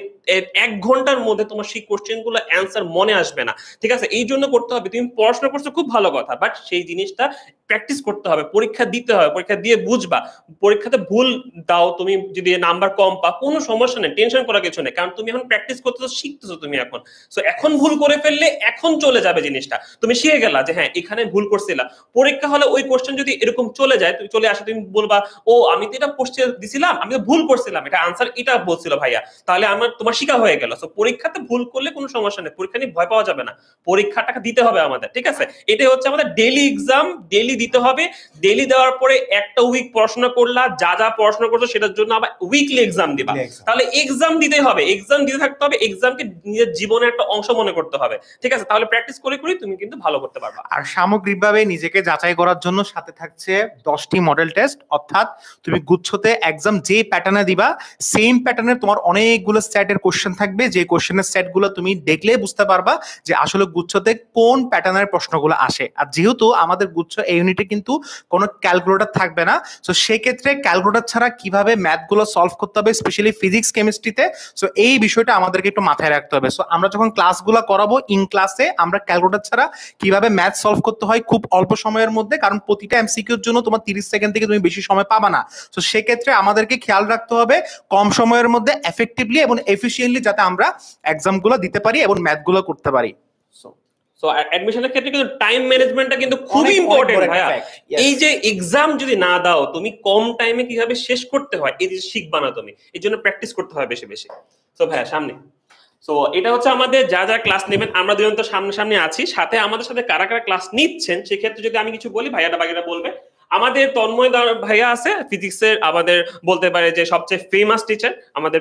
1 ঘন্টার মধ্যে তোমার সেই কোশ্চেন গুলো অ্যান্সার মনে আসবে না। ঠিক আছে, এই জন্য করতে হবে, তুমি পড়াশোনা করছো খুব ভালো কথা, বাট সেই জিনিসটা প্র্যাকটিস করতে হবে, পরীক্ষা দিতে হবে, পরীক্ষা দিয়ে বুঝবা। পরীক্ষাতে ভুল দাও, তুমি যদি নাম্বার কম পা কোনো সমস্যা নেই, টেনশন করার কিছু নেই, কারণ তুমি এখন প্র্যাকটিস করতেছো, শিখতেছো তুমি এখন। সো এখন ভুল করে ফেললে এখন চলে যাবে জিনিসটা, তুমি শিখে গেলা যে হ্যাঁ এখানে ভুল করছিলা। পরীক্ষা হলে ওই কোশ্চেন যদি এরকম চলে যায়, তুমি চলে আসে, তুমি বলবা ও আমি তো এটা কোশ্চেন দিছিলাম, আমি তো ভুল করছিলাম, এটা আনসার এটা বলছিল ভাইয়া, তাহলে আমার তোমার শিখা হয়ে গেল। সো পরীক্ষাতে ভুল করলে কোনো সমস্যা নেই, পরীক্ষা নিয়ে ভয় পাওয়া যাবে না, পরীক্ষাটাকে দিতে হবে আমাদের। ঠিক আছে, এটাই হচ্ছে আমাদের ডেইলি এক্সাম, ডেইলি দিতে হবে। ডেইলি দেওয়ার পরে একটা উইক পড়াশোনা করলা, যা যা পড়াশোনা করছো সেটার জন্য আবার উইকলি এক্সাম দিবা। তাহলে এক্সাম দিতে হবে, এক্সাম দিতে থাকতে হবে, এক্সামকে নিজের জীবনের একটা অংশ মনে করতে হবে। ঠিক আছে, তাহলে প্র্যাকটিস করে করে তুমি কিন্তু ভালো করতে পারবা। আর সামগ্রিকভাবে নিজেকে যাচাই করার জন্য সাথে থাকছে 10টি মডেল টেস্ট, অর্থাৎ তুমি গুচ্ছতে এক্সাম যে প্যাটার্নে দিবা সেম প্যাটার্নে তোমার অনেকগুলো সেটের কোশ্চেন থাকবে, যে কোশ্চেনের সেটগুলো তুমি দেখলে বুঝতে পারবা যে আসলে গুচ্ছতে কোন প্যাটার্নের প্রশ্নগুলো আসে। আর যেহেতু আমাদের গুচ্ছ এই ইউনিটে কিন্তু কোনো ক্যালকুলেটর থাকবে না, সো সেক্ষেত্রে ক্যালকুলেটর ছাড়া কিভাবে ম্যাথগুলো সলভ করতে হবে স্পেশালি ফিজিক্স কেমিস্ট্রিতে, সো এই বিষয়টা আমাদেরকে একটু মাথায় রাখতে হবে। সো আমরা যখন ক্লাসগুলো করাবো ইন ক্লাসে আমরা ক্যালকুলেটর ছাড়া কিভাবে ম্যাথ সলভ করতে হয় খুব অল্প সময়ের মধ্যে, কারণ প্রতিটা এমসিকিউর জন্য তোমার 30 সেকেন্ড থেকে তুমি বেশি সময় পাবা না। সো সেক্ষেত্রে আমাদেরকে খেয়াল রাখতে হবে কম সময়ের মধ্যে এফেক্টিভলি এবং এফিশিয়েন্টলি যাতে আমরা এক্সামগুলো দিতে পারি এবং ম্যাথগুলো করতে পারি। সো অ্যাডমিশনের ক্ষেত্রে কিন্তু টাইম ম্যানেজমেন্টটা কিন্তু খুবই ইম্পর্টেন্ট ভাইয়া। এই যে এক্সাম যদি না দাও তুমি কম টাইমে কিভাবে শেষ করতে হয় এই যে শিখবা না তুমি, এই জন্য প্র্যাকটিস করতে হয় বেশি বেশি। সো ভাইয়া সামনে, সো এটা হচ্ছে আমাদের যা যা ক্লাস নেবেন, আমরা দুজন তো সামনে আছি, সাথে আমাদের সাথে কারা কারা ক্লাস নিচ্ছেন সেক্ষেত্রে যদি আমি কিছু বলি ভাইয়াটা বাকিটা বলবে। আমাদের তন্ময় ভাইয়া আছে ফিজিক্সের, আমাদের বলতে পারে যে সবচেয়ে ফেমাস টিচার আমাদের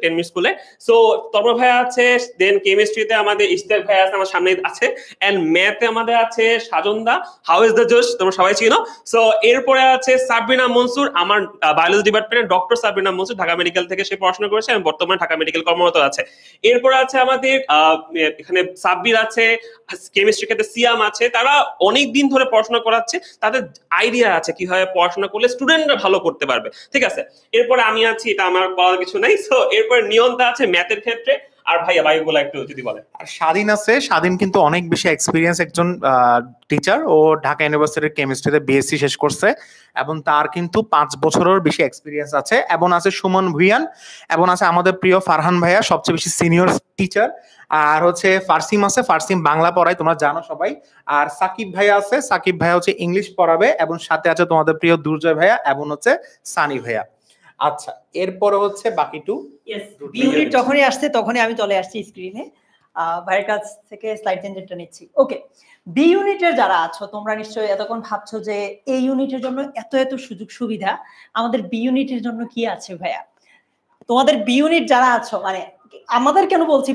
টেনমি স্কুলে। সো তন্ময় ভাইয়া আছে, দেন কেমিস্ট্রিতে আমাদের ইশতিয়াক ভাইয়া আছে আমার সামনে আছে, এন্ড ম্যাথে আমাদের আছে সাজনদা, হাউ ইজ দ্য জোশ, তোমরা সবাই চিনো। সো এরপরে আছে সাবরিনা মনসুর, আমার বায়োলজি ডিপার্টমেন্টের ডক্টর সাবরিনা মনসুর, ঢাকা মেডিকেল থেকে সে পড়াশোনা করেছে এবং বর্তমানে ঢাকা মেডিকেল কর্মরত আছে। এরপরে আছে আমাদের এখানে সাব্বির আছে, কেমিস্ট্রি ক্ষেত্রে সিয়াম আছে, তারা অনেক দিন ধরে পড়াশোনা করাচ্ছে, তাদের আইডিয়া আছে কিভাবে পড়াশোনা করলে স্টুডেন্টরা ভালো করতে পারবে, ঠিক আছে। এরপরে আমি আছি, এটা আমার বলার কিছু নাই। সো এরপরে নিয়ন্তা আছে ম্যাথের ক্ষেত্রে, আর ভাইয়া ভাইগুলো একটু যদি বলে। আর স্বাধীন আছে, স্বাধীন কিন্তু অনেক বেশি এক্সপিরিয়েন্স একজন টিচার, ও ঢাকা ইউনিভার্সিটির কেমিস্ট্রিতে বিএসসি শেষ করছে এবং তার কিন্তু 5 বছরের বেশি এক্সপিরিয়েন্স আছে। এবং আছে সুমন ভুইয়ান, এবং আছে আমাদের প্রিয় ফারহান ভাইয়া, সবচেয়ে বেশি সিনিয়র টিচার। আর হচ্ছে ফারসিম আছে, ফারসিম বাংলা পড়ায় তোমরা জানো সবাই। আর সাকিব ভাইয়া আছে, সাকিব ভাইয়া হচ্ছে ইংলিশ পড়াবে, এবং সাথে আছে তোমাদের প্রিয় দুর্জয় ভাইয়া এবং হচ্ছে সানি ভাইয়া। আচ্ছা, এরপরে হচ্ছে বাকি টু ইউনিট যখনই আসছে তখনই আমি চলে আসছি স্ক্রিনে, ভাইয়ের কাছ থেকে স্লাইড চেঞ্জারটা নিচ্ছি। ওকে, বি ইউনিটের যারা আছো তোমরা নিশ্চয়ই এতক্ষণ ভাবছো যে এই ইউনিটের জন্য এত এত সুযোগ সুবিধা, আমাদের বি ইউনিটের জন্য কি আছে ভাইয়া? তোমাদের বি ইউনিট যারা আছো, মানে আমাদের কেন বলছি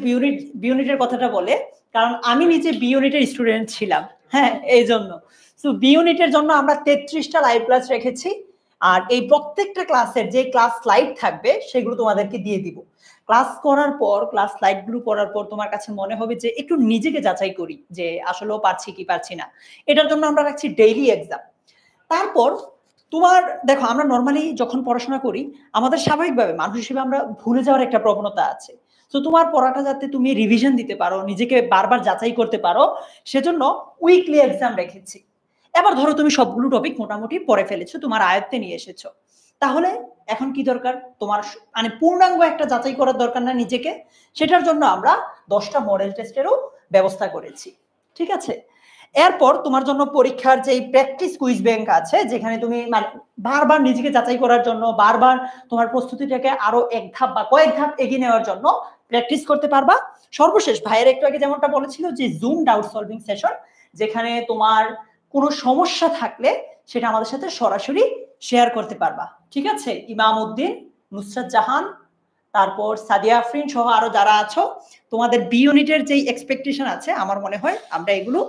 বি ইউনিটের কথাটা বলে, কারণ আমি নিজে বি ইউনিটের স্টুডেন্ট ছিলাম, হ্যাঁ, এই জন্য। সো বি ইউনিটের জন্য আমরা 33টা লাইভ ক্লাস রেখেছি, আর এই প্রত্যেকটা ক্লাসের যে ক্লাস স্লাইড থাকবে সেগুলো তোমাদেরকে দিয়ে দিব। ক্লাস করার পর, ক্লাস স্লাইডগুলো পড়ার পর তোমার কাছে মনে হবে যে একটু নিজেকে যাচাই করি যে আসলেও পারছি কি পারছি না, এটার জন্য আমরা রাখছি ডেইলি এক্সাম। তারপর তোমার দেখো, আমরা নর্মালি যখন পড়াশোনা করি আমাদের স্বাভাবিকভাবে মানুষ হিসেবে আমরা ভুলে যাওয়ার একটা প্রবণতা আছে। তো তোমার পড়াটা যাতে তুমি রিভিশন দিতে পারো, নিজেকে বারবার যাচাই করতে পারো, সেজন্য উইকলি এক্সাম রেখেছি। এবার ধরো তুমি সবগুলো টপিক মোটামুটি পড়ে ফেলেছো, তোমার আয়ত্তে নিয়ে এসেছো, তাহলে এখন কি দরকার? তোমার মানে পূর্ণাঙ্গ একটা যাচাই করার দরকার না নিজেকে, সেটার জন্য আমরা 10টা মডেল টেস্টেরও ব্যবস্থা করেছি, ঠিক আছে। এরপর তোমার জন্য পরীক্ষার যে প্র্যাকটিস কুইজ ব্যাংক আছে, যেখানে তুমি মানে বারবার নিজেকে যাচাই করার জন্য, বারবার তোমার প্রস্তুতিটাকে আরো এক ধাপ বা কয়েক ধাপ এগিয়ে নেওয়ার জন্য প্র্যাকটিস করতে পারবা। সর্বশেষ ভাইয়ের একটু আগে যেমনটা বলেছিল যে জুম ডাউট সলভিং সেশন, যেখানে তোমার কোনো সমস্যা থাকলে সেটা আমাদের সাথে সরাসরি শেয়ার করতে পারবা, ঠিক আছে। ইমাম উদ্দিন, নুসরাত জাহান, তারপর সাদিয়া আফরিন সহ আরো যারা আছো, তোমাদের বি ইউনিটের যে এক্সপেকটেশন আছে আমার মনে হয় আমরা এগুলো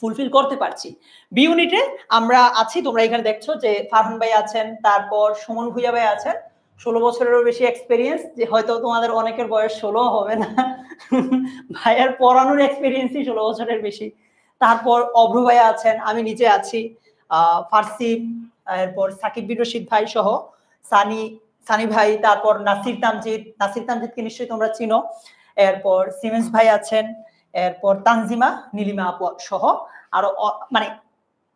ফুলফিল করতে পারছি। বি ইউনিটে আমরা আছি, তোমরা এখানে দেখছো যে ফারহান ভাই আছেন, তারপর সুমন ভুইয়া ভাই আছেন, 16 বছরেরও বেশি এক্সপিরিয়েন্স, যে হয়তো তোমাদের অনেকের বয়স 16 হবে না, ভাইয়ার পড়ানোর এক্সপিরিয়েন্সই 16 বছরের বেশি। তারপর অভ্র ভাই আছেন, আমি নিজে আছি, ফারসিম, এরপর সাকিব বিন রশিদ ভাই সহ সানি ভাই, তারপর নাসির তামজিদকে নিশ্চয়ই তোমরা চিনো, এরপর সিমেন্স ভাই আছেন, এরপর তানজিমা, নীলিমা আপু সহ আরো মানে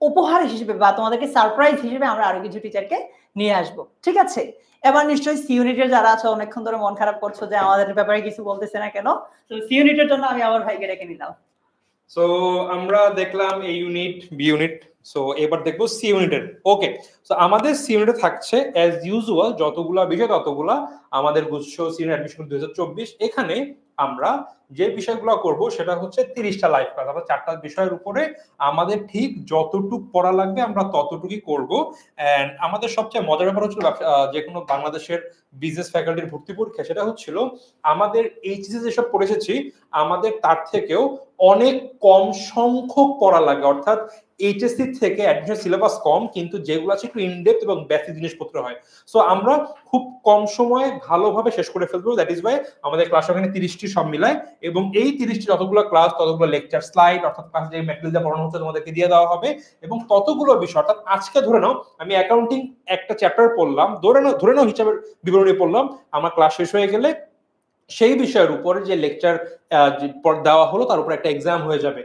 উপহার হিসেবে বা তোমাদেরকে সারপ্রাইজ হিসেবে আমরা আরো কিছু টিচারকে নিয়ে আসব, ঠিক আছে। এবার নিশ্চয়ই সি ইউনিটের যারা আছে অনেকক্ষণ ধরে মন খারাপ করছো যে আমাদের ব্যাপারে কিছু বলতেছে না কেন, তো সি ইউনিটের জন্য আমি আমার ভাইকে ডেকে নিলাম। সো আমরা দেখলাম এই ইউনিট, বি ইউনিট, সো এবার দেখবো সি ইউনিটের। ওকে, সো আমাদের সি ইউনিটে থাকছে অ্যাজ ইউজুয়াল যতগুলা বিষয় ততগুলা আমাদের গুচ্ছ সি ইউনিট অ্যাডমিশন 2024। এখানে আমরা যে বিষয়গুলো করব সেটা হচ্ছে 30টা লাইভ ক্লাস। আমরা 4টা বিষয়ের উপরে আমাদের ঠিক যতটুকু পড়া লাগবে আমরা ততটুকুই করব। এন্ড আমাদের সবচেয়ে মজার ব্যাপার হচ্ছিল যে কোনো বাংলাদেশের বিজনেস ফ্যাকাল্টির ভর্তি পরীক্ষা, সেটা হচ্ছিল আমাদের এইচএসসি যেসব পড়ে এসেছি আমাদের তার থেকেও অনেক কম সংখ্যক পড়া লাগে, অর্থাৎ এইচএসসি থেকে অ্যাডমিশন সিলেবাস কম, কিন্তু যেগুলো আছে একটু ইনডেপথ এবং বেসিক জিনিসপত্র হয়। সো আমরা খুব কম সময়ে ভালোভাবে শেষ করে ফেলবো। দ্যাট ইজ ওয়াই আমাদের ক্লাস ওখানে 30টি সব মিলায়, এবং এই 30টি যতগুলো ক্লাস ততগুলো লেকচার স্লাইড অর্থাৎ ক্লাস যে ম্যাটেরিয়াল পড়ানো হচ্ছে তোমাদেরকে দিয়ে দেওয়া হবে, এবং ততগুলো বিষয় অর্থাৎ আজকে ধরে নাও আমি অ্যাকাউন্টিং একটা চ্যাপ্টার পড়লাম, ধরে নাও হিসাবের বিবরণী পড়লাম, আমার ক্লাস শেষ হয়ে গেলে সেই বিষয়ের উপরে যে লেকচার দেওয়া হলো তার উপর একটা এক্সাম হয়ে যাবে।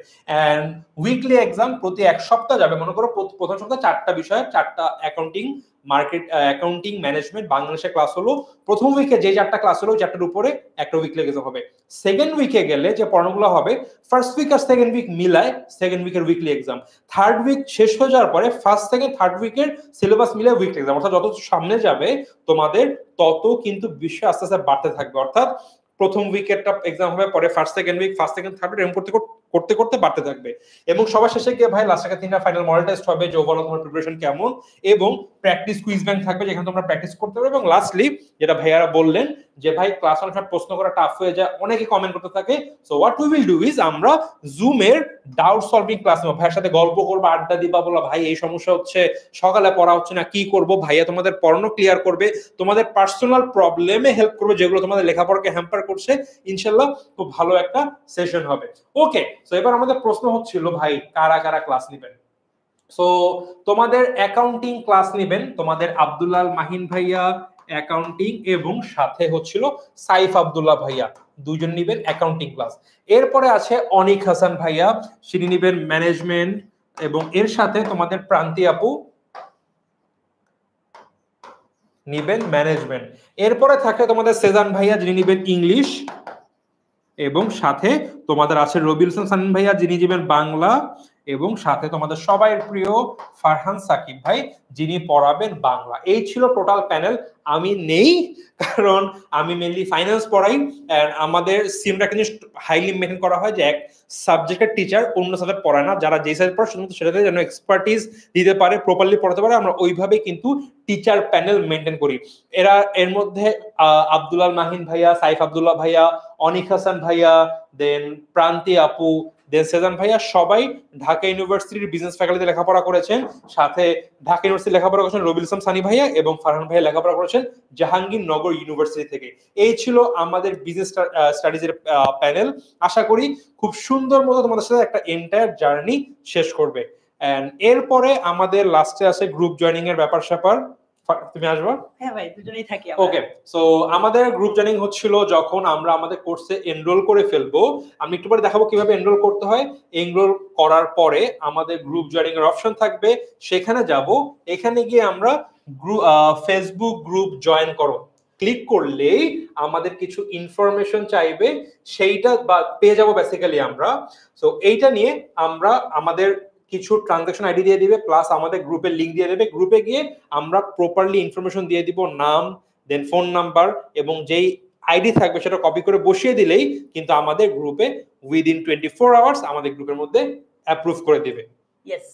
এন্ড উইকলি এক্সাম প্রতি এক সপ্তাহ যাবে। মনে করো প্রথম সপ্তাহে 4টা বিষয়, 4টা অ্যাকাউন্টিং, মার্কেট অ্যাকাউন্টিং, ম্যানেজমেন্ট, বাংলাদেশের ক্লাস হলো। প্রথম উইকে যে 4টা ক্লাস হলো চ্যাপ্টার উপরে একটা উইকলি এক্সাম হবে। সেকেন্ড উইকে গেলে যে পড়ানোগুলো হবে ফার্স্ট উইক আর সেকেন্ড উইক মিলায় সেকেন্ড উইকের উইকলি এক্সাম। থার্ড উইক শেষ হয়ে যাওয়ার পরে ফার্স্ট সেকেন্ড থার্ড উইকের সিলেবাস মিলে উইকলি এক্সাম। অর্থাৎ যত সামনে যাবে তোমাদের তত কিন্তু বিষয় আস্তে আস্তে বাড়তে থাকবে। অর্থাৎ প্রথম উইকেরটা এক্সাম হবে, পরে first second week, first second third এরকম করতে করতে বাড়তে থাকবে। এবং সবার শেষে গিয়ে ভাই লাস্ট থেকে 3টা ফাইনাল মডেল টেস্ট হবে যে ওভারঅল তোমার প্রিপারেশন কেমন, এবং প্র্যাকটিস কুইজ ব্যাংক থাকবে যেখানে তোমরা প্র্যাকটিস করতে পারবে। এবং লাস্টলি যেটা ভাইয়ারা বললেন যে ভাই ক্লাস অনেক সময় প্রশ্ন করা টাফ হয়ে যায়, অনেকে কমেন্ট করতে থাকে। So what we will do is আমরা জুমের ডাউট সলভিং ক্লাস নেব, ভাইয়ের সাথে গল্প করবো, আড্ডা দিবা, বলো ভাই এই সমস্যা হচ্ছে, সকালে পড়া হচ্ছে না, কি করব, ভাইয়া তোমাদের পড়ানো ক্লিয়ার করবে, তোমাদের পার্সোনাল প্রবলেমে হেল্প করবে যেগুলো তোমাদের লেখাপড়াকে হ্যাম্পার করছে। ইনশাল্লাহ খুব ভালো একটা সেশন হবে। ওকে, সো এবার আমাদের প্রশ্ন হচ্ছিল ভাই কারা কারা ক্লাস নেবেন। সো তোমাদের অ্যাকাউন্টিং ক্লাস নেবেন তোমাদের আব্দুল্লাহ মাহিন ভাইয়া অ্যাকাউন্টিং, এবং সাথে হচ্ছিল সাইফ আব্দুল্লাহ ভাইয়া, দুজন নিবেন অ্যাকাউন্টিং ক্লাস। এরপরে আছে অনিক হাসান ভাইয়া, তিনি নিবেন ম্যানেজমেন্ট, এবং এর সাথে তোমাদের প্রান্তি আপু নিবেন ম্যানেজমেন্ট। এরপরে থাকে তোমাদের সেজান ভাইয়া যিনি নিবেন ইংলিশ, এবং সাথে তোমাদের আছে রবিউল সানিন ভাইয়া যিনি নিবেন বাংলা, এবং সাথে তোমাদের সবাই প্রিয় ফারহান সাকিব ভাই যিনি পড়াবেন বাংলা। এই ছিল টোটাল প্যানেল। আমি নেই কারণ আমি মেইনলি ফাইন্যান্স পড়াই, এন্ড আমাদের সিমটা কিন্তু হাইলি মেনটেন করা হয় যে এক সাবজেক্টের টিচার অন্য সাবজেক্ট পড়ায় না, যারা যে সাবজেক্ট পড়ে শুধুমাত্র সেটাতে যেন এক্সপার্টিস দিতে পারে, প্রপারলি পড়াতে পারে, আমরা ওইভাবেই কিন্তু টিচার প্যানেল মেনটেন করি। এর মধ্যে আব্দুল্লাহ মাহিন ভাইয়া, সাইফ আব্দুল্লাহ ভাইয়া, অনিক হাসান ভাইয়া, দেন প্রান্তি আপু, দেন সেজান ভাইয়া সবাই ঢাকা ইউনিভার্সিটির বিজনেস ফ্যাকাল্টিতে লেখাপড়া করেছেন। সাথে ঢাকা ইউনিভার্সিটি লেখাপড়া করেছেন রবিউল ইসলাম সানি ভাইয়া, এবং ফারহান ভাইয়া লেখাপড়া করেছেন জাহাঙ্গীরনগর ইউনিভার্সিটি থেকে। এই ছিল আমাদের বিজনেস স্টাডিজের প্যানেল। আশা করি খুব সুন্দর মতো তোমাদের সাথে একটা এন্টায়ার জার্নি শেষ করবে। এন্ড এরপরে আমাদের লাস্টে আছে গ্রুপ জয়েনিং এর ব্যাপার স্যাপার। তুমি আসবা? হ্যাঁ ভাই, দুজনেই থাকি। ওকে, সো আমাদের গ্রুপ জয়েনিং হচ্ছিল যখন আমরা আমাদের কোর্সে এনরোল করে ফেলবো। আমি একটু পরে দেখাবো কিভাবে এনরোল করতে হয়। এনরোল করার পরে আমাদের গ্রুপ জয়েনিং এর অপশন থাকবে, সেখানে যাব। এখানে গিয়ে আমরা ফেসবুক গ্রুপ জয়েন করো ক্লিক করলেই আমাদের কিছু ইনফরমেশন চাইবে, সেইটা পেয়ে যাবো বেসিক্যালি আমরা। সো এইটা নিয়ে আমরা আমাদের কিছু ট্রানজাকশন আইডি দিয়ে দিবে, প্লাস আমাদের গ্রুপের লিংক দিয়ে দেবে। গ্রুপে গিয়ে আমরা প্রপারলি ইনফরমেশন দিয়ে দিব, নাম, দেন ফোন নাম্বার, এবং যেই আইডি থাকবে সেটা কপি করে বসিয়ে দিলেই কিন্তু আমাদের গ্রুপে উইদিন 24 আওয়ার্স আমাদের গ্রুপের মধ্যে অ্যাপ্রুভ করে দিবে। ইয়েস।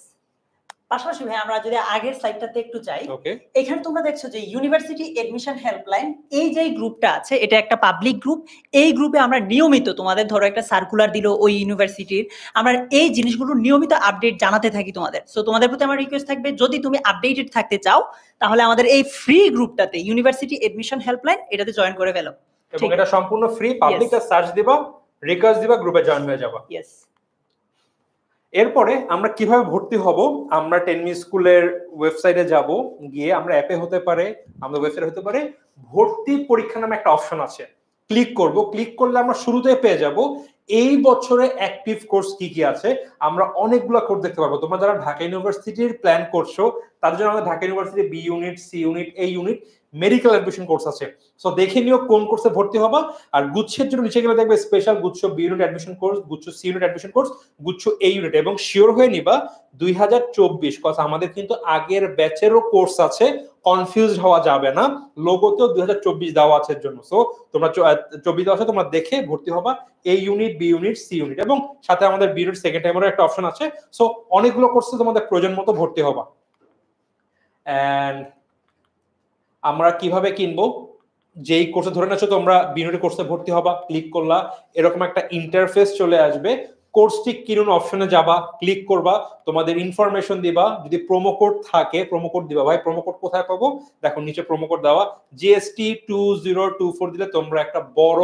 পাশাপাশি ভাই আমরা যদি আগের স্লাইডটাতে একটু যাই, ওকে, এখানে তোমরা দেখছো যে ইউনিভার্সিটি এডমিশন হেল্পলাইন, এই যে গ্রুপটা আছে এটা একটা পাবলিক গ্রুপ। এই গ্রুপে আমরা নিয়মিত তোমাদের ধরো একটা সার্কুলার দিল ওই ইউনিভার্সিটির, আমরা এই জিনিসগুলো নিয়মিত আপডেট জানাতে থাকি তোমাদের। সো তোমাদের প্রতি আমার রিকোয়েস্ট থাকবে, যদি তুমি আপডেটেড থাকতে চাও তাহলে আমাদের এই ফ্রি গ্রুপটাতে ইউনিভার্সিটি এডমিশন হেল্পলাইন এটাতে জয়েন করে ফেলো। এবং এটা সম্পূর্ণ ফ্রি, পাবলিকটা সার্চ দিবা, রিকোয়েস্ট দিবা, গ্রুপে জয়েন হয়ে যাবা। ইয়েস। এরপরে আমরা কিভাবে ভর্তি হব, আমরা টেনমি স্কুলের ওয়েবসাইটে যাব, গিয়ে আমরা অ্যাপে হতে পারে, আমাদের ওয়েবসাইটে হতে পারে, ভর্তি পরীক্ষা নামে একটা অপশন আছে, ক্লিক করব। ক্লিক করলে আমরা শুরুতে পেয়ে যাব এই বছরে অ্যাক্টিভ কোর্স কি কি আছে। আমরা অনেকগুলো কোর্স দেখতে পারবো। তোমরা যারা ঢাকা ইউনিভার্সিটির প্ল্যান করছো তার জন্য আমাদের Dhaka university B unit, C unit, এই ইউনিট মেডিকেল অ্যাডমিশন কোর্স আছে। সো দেখে নিও কোন কোর্সে ভর্তি হবা। আর গুচ্ছের জন্য নিচে গেলে দেখবে স্পেশাল গুচ্ছ বি ইউনিট অ্যাডমিশন কোর্স, গুচ্ছ সি ইউনিট অ্যাডমিশন কোর্স, গুচ্ছ এ ইউনিট, এবং শিওর হয়ে নিবা 2024 কজ আমাদের কিন্তু আগের ব্যাচেরও কোর্স আছে, কনফিউজড হওয়া যাবে না। লোগোতেও 2024 দেওয়া আছে এর জন্য। সো তোমরা 24 দেওয়া আছে, তোমরা দেখে ভর্তি হবা A unit, B unit, C unit, এবং সাথে আমাদের বি ইউনিট সেকেন্ড টাইমেরও একটা অপশন আছে। সো অনেকগুলো কোর্সে তোমাদের প্রয়োজন মতো ভর্তি হবা। এন্ড আমরা কিভাবে কিনবো, যেই কোর্সে ধরে নেছো তোমরা বি ইউনিট কোর্সে ভর্তি হবা, ক্লিক করলা, এরকম একটা ইন্টারফেস চলে আসবে। কোর্সটি কিনুন অপশনে যাবা, ক্লিক করবা, তোমাদের ইনফরমেশন দিবা, যদি প্রোমো কোড থাকে প্রোমো কোড দিবা। ভাই প্রোমো কোড কোথায় পাবো? দেখো নিচে প্রোমো কোড দেওয়া, জিএসটি 2024 দিলে তোমরা একটা বড়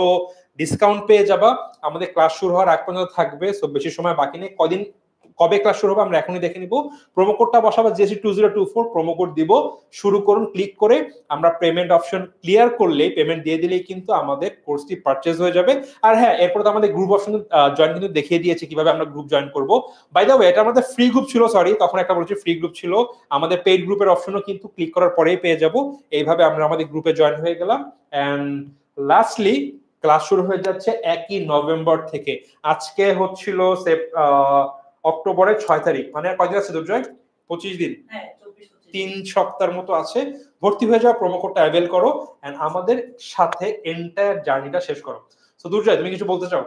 ডিসকাউন্ট পেয়ে যাবা। আমাদের ক্লাস শুরু হওয়ার আগ পর্যন্ত থাকবে, সো বেশি সময় বাকি নেই। কবে ক্লাস শুরু হবে আমরা এখনই দেখে নিব। প্রোমো কোডটা বসাবো জিএসটি 2024, প্রোমো কোড দিব, শুরু করুন, ক্লিক করে আমরা পেমেন্ট অপশন ক্লিয়ার করলেই, পেমেন্ট দিয়ে দিলেই কিন্তু আমাদের কোর্সটি পারচেজ হয়ে যাবে। আর হ্যাঁ, এরপর তো আমাদের গ্রুপ অপশন জয়েন কিন্তু দেখিয়ে দিয়েছে কিভাবে আমরা গ্রুপ জয়েন করব। বাই দ্য ওয়ে, এটা আমাদের ফ্রি গ্রুপ ছিল, সরি তখন একটা বলছি ফ্রি গ্রুপ ছিল, আমাদের পেইড গ্রুপের অপশনও কিন্তু ক্লিক করার পরেই পেয়ে যাব। এইভাবে আমরা আমাদের গ্রুপে জয়েন হয়ে গেলাম। এন্ড লাস্টলি ক্লাস শুরু হয়ে যাচ্ছে 1 নভেম্বর থেকে। আজকে হচ্ছিল অক্টোবরের 6 তারিখ, মানে কয়দিন আছে দুর্জয়? 25 দিন, 3 সপ্তাহের মতো আছে। ভর্তি হয়ে যাও, প্রোমো কোডটা অ্যাভেল করো এন্ড আমাদের সাথে এন্টায়ার জার্নিটা শেষ করো। সো দুর্জয়, তুমি কিছু বলতে চাও?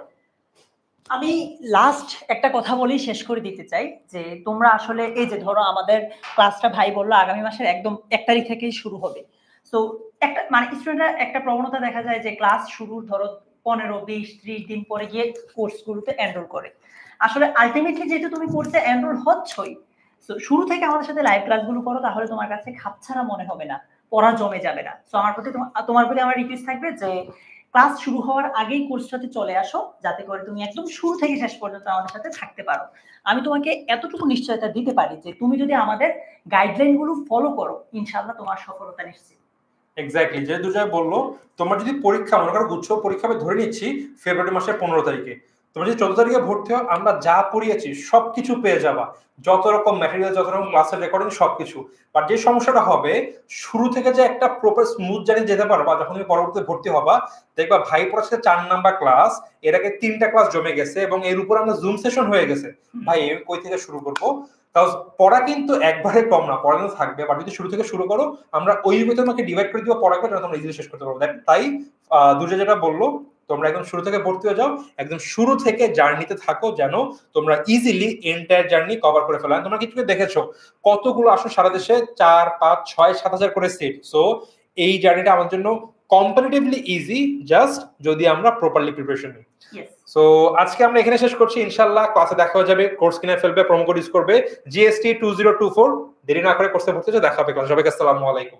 আমি লাস্ট একটা কথা বলেই শেষ করে দিতে চাই যে তোমরা আসলে এই যে ধরো আমাদের ক্লাসটা ভাই বললো আগামী মাসের একদম 1 তারিখ থেকেই শুরু হবে। সো একটা মানে স্টুডেন্টরা একটা প্রবণতা দেখা যায় যে ক্লাস শুরুর ধরো 15, 20, 30 দিন পরে গিয়ে কোর্সগুলোতে এনরোল করে। আসলে আলটিমেটলি যেহেতু তুমি কোর্সে এনরোল হচ্ছই, সো শুরু থেকে আমাদের সাথে লাইভ ক্লাসগুলো করো, তাহলে তোমার কাছে খাপছাড়া মনে হবে না, পড়া জমে যাবে না। সো তোমার প্রতি আমার রিকোয়েস্ট থাকবে যে ক্লাস শুরু হওয়ার আগেই কোর্সটাতে চলে আসো, যাতে করে তুমি একদম শুরু থেকে শেষ পর্যন্ত আমাদের সাথে থাকতে পারো। আমি তোমাকে এতটুকু নিশ্চয়তা দিতে পারি যে তুমি যদি আমাদের গাইডলাইনগুলো ফলো করো, ইনশাআল্লাহ তোমার সফলতা নিশ্চিত। এক্স্যাক্টলি, যে দুর্জয় বললো, তোমার যদি পরীক্ষা মনে করো গুচ্ছ পরীক্ষা ধরে নিচ্ছি ফেব্রুয়ারি মাসের 15 তারিখে, তোমরা যদি 14 তারিখে ভর্তি হও, আমরা যা পড়িয়েছি সবকিছু পেয়ে যাবা, যত রকম ম্যাটেরিয়াল, যত রকম ক্লাসের রেকর্ডিং সবকিছু। বাট যে সমস্যাটা হবে, শুরু থেকে যে একটা প্রপার স্মুথ জার্নি যেতে পারবা, যখন তুমি পরবর্তীতে ভর্তি হবা দেখবা ভাই পড়াচ্ছে 4 নাম্বার ক্লাস, এর আগে 3টা ক্লাস জমে গেছে এবং এর উপর আমরা জুম সেশন হয়ে গেছে। ভাই কই থেকে শুরু করবো? পড়া কিন্তু একবারে কম না, পড়া কিন্তু থাকবে, বাট যদি শুরু থেকে শুরু করো, আমরা ওই ভিতরে তোমাকে ডিভাইড করে দিব পড়াকে, যেটা তোমরা ইজিলি শেষ করতে পারবে। তাই দুর্জয় যেটা বললো, তোমরা একদম শুরু থেকে ভর্তি হয়ে যাও, একদম শুরু থেকে জার্নিতে থাকো, যেন তোমরা ইজিলি এন্টায়ার জার্নি কভার করে ফেলো। তোমরা কিছু দেখেছো কতগুলো আসো সারা দেশে, 4, 5, 6, 7 হাজার করে সিট। সো এই জার্নিটা আমাদের জন্য কম্পারেটিভলি ইজি, জাস্ট যদি আমরা প্রপারলি প্রিপারেশন নিই। সো আজকে আমরা এখানে শেষ করছি, ইনশাআল্লাহ ক্লাসে দেখা হয়ে যাবে। কোর্স কিনে ফেলবে, প্রোমো কোড ইউজ করবে জিএসটি 2024, দেরি না করে কোর্সে ভর্তি হয়ে দেখা হবে ক্লাস। সবাইকে আসসালামু আলাইকুম।